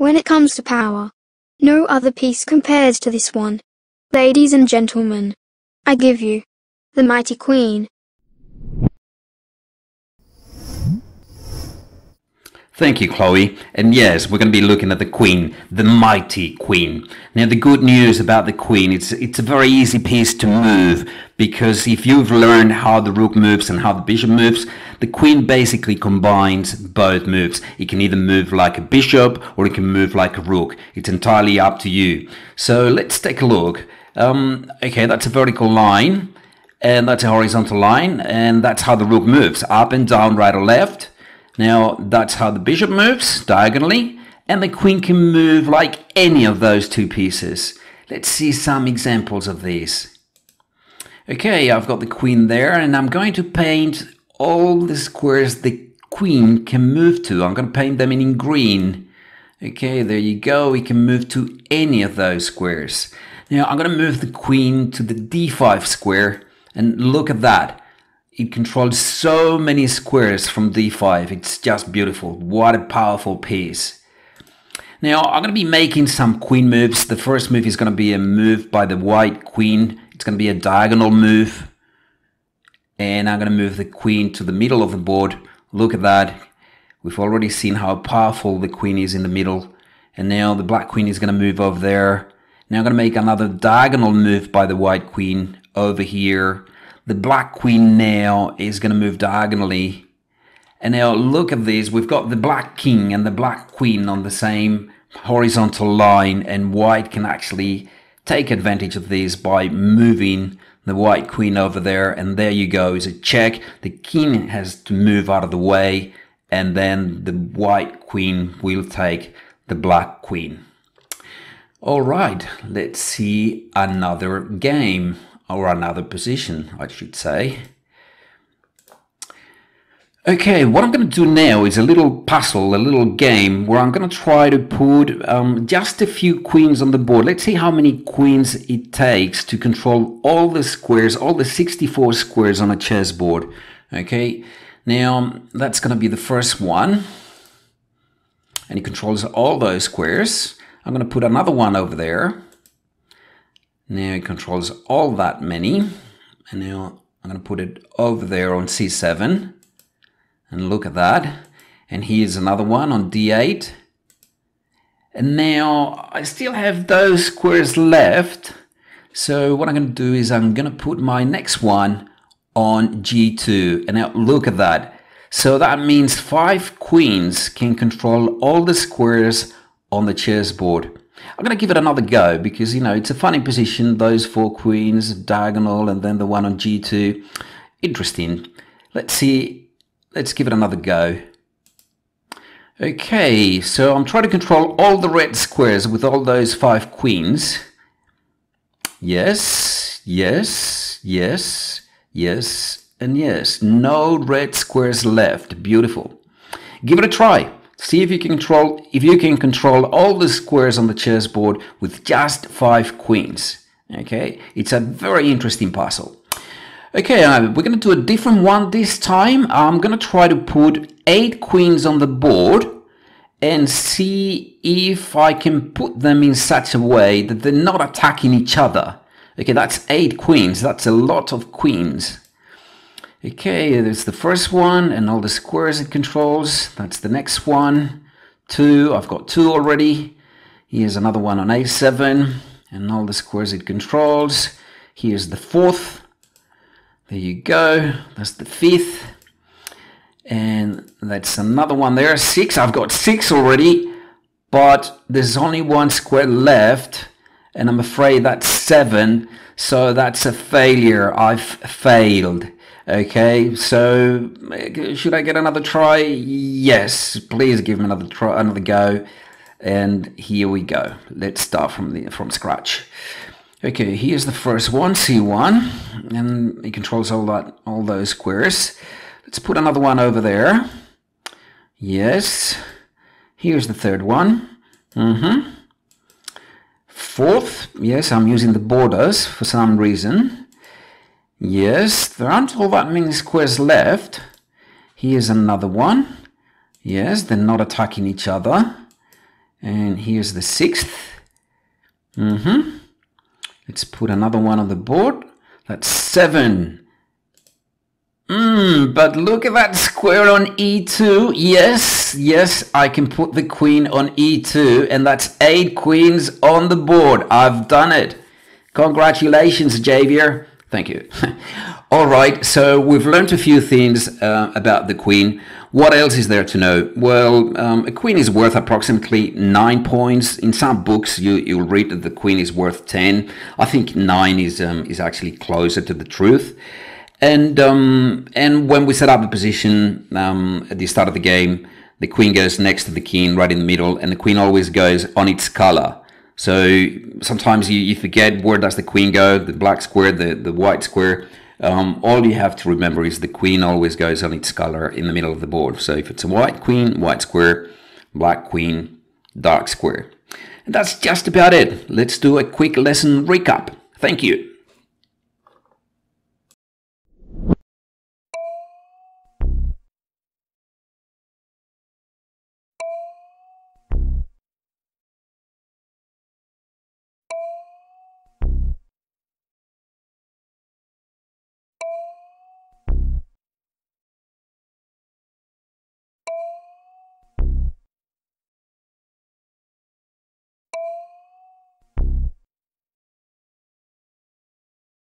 When it comes to power, no other piece compares to this one. Ladies and gentlemen, I give you the mighty Queen. Thank you, Chloe. And yes, we're going to be looking at the Queen, the mighty Queen. Now, the good news about the Queen, it's a very easy piece to move, because if you've learned how the Rook moves and how the Bishop moves, the Queen basically combines both moves. It can either move like a Bishop or it can move like a Rook. It's entirely up to you. So let's take a look. Okay, that's a vertical line, and that's a horizontal line, and that's how the Rook moves, up and down, right or left. Now, that's how the Bishop moves, diagonally, and the Queen can move like any of those two pieces. Let's see some examples of these. Okay, I've got the Queen there, and I'm going to paint all the squares the Queen can move to. I'm going to paint them in green. Okay, there you go. We can move to any of those squares. Now, I'm going to move the Queen to the D5 square, and look at that. It controls so many squares from D5. It's just beautiful. What a powerful piece. Now, I'm going to be making some Queen moves. The first move is going to be a move by the white Queen. It's going to be a diagonal move. And I'm going to move the Queen to the middle of the board. Look at that. We've already seen how powerful the Queen is in the middle. And now the black Queen is going to move over there. Now I'm going to make another diagonal move by the white Queen over here. The black Queen now is going to move diagonally. And now look at this. We've got the black King and the black Queen on the same horizontal line, and white can actually take advantage of this by moving the white Queen over there. And there you go, is a check. The King has to move out of the way, and then the white Queen will take the black Queen. All right, let's see another game. Or another position, I should say. Okay, what I'm going to do now is a little puzzle, a little game, where I'm going to try to put just a few queens on the board. Let's see how many queens it takes to control all the squares, all the 64 squares on a chessboard. Okay, now that's going to be the first one. And it controls all those squares. I'm going to put another one over there. Now it controls all that many, and now I'm going to put it over there on C7, and look at that. And here's another one on D8, and now I still have those squares left. So what I'm going to do is I'm going to put my next one on G2, and now look at that. So that means 5 queens can control all the squares on the chessboard. I'm going to give it another go because, you know, it's a funny position. Those 4 queens, diagonal, and then the one on G2. Interesting. Let's see. Let's give it another go. Okay, so I'm trying to control all the red squares with all those 5 queens. Yes, yes, yes, yes, and yes. No red squares left. Beautiful. Give it a try. See if you can control all the squares on the chessboard with just 5 queens. Okay, it's a very interesting puzzle. Okay, we're going to do a different one this time. I'm going to try to put 8 queens on the board and see if I can put them in such a way that they're not attacking each other. Okay, that's 8 queens. That's a lot of queens. Okay, there's the first one and all the squares it controls. That's the next one. 2, I've got 2 already. Here's another one on A7 and all the squares it controls. Here's the 4th. There you go. That's the 5th. And that's another one there. 6, I've got 6 already, but there's only 1 square left. And I'm afraid that's 7. So that's a failure. I've failed. Okay, so should I get another try? Yes, please give me another try, another go. And here we go. Let's start from scratch. Okay, here's the first one, C1, and it controls all those squares. Let's put another one over there. Yes. Here's the third one. 4th. Yes, I'm using the borders for some reason. Yes, there aren't all that many squares left. Here's another one. Yes, they're not attacking each other. And here's the 6th. Let's put another one on the board. That's 7. But look at that square on e2. Yes, I can put the queen on e2, and that's 8 queens on the board. I've done it. Congratulations, Javier. Thank you. All right, so we've learned a few things about the queen. What else is there to know? Well, a queen is worth approximately 9 points. In some books, you'll read that the queen is worth 10. I think 9 is actually closer to the truth. And when we set up a position at the start of the game, the queen goes next to the king, right in the middle, and the queen always goes on its color. So sometimes you forget, where does the queen go, the black square, the white square. All you have to remember is the queen always goes on its color in the middle of the board. So if it's a white queen, white square, black queen, dark square. And that's just about it. Let's do a quick lesson recap. Thank you.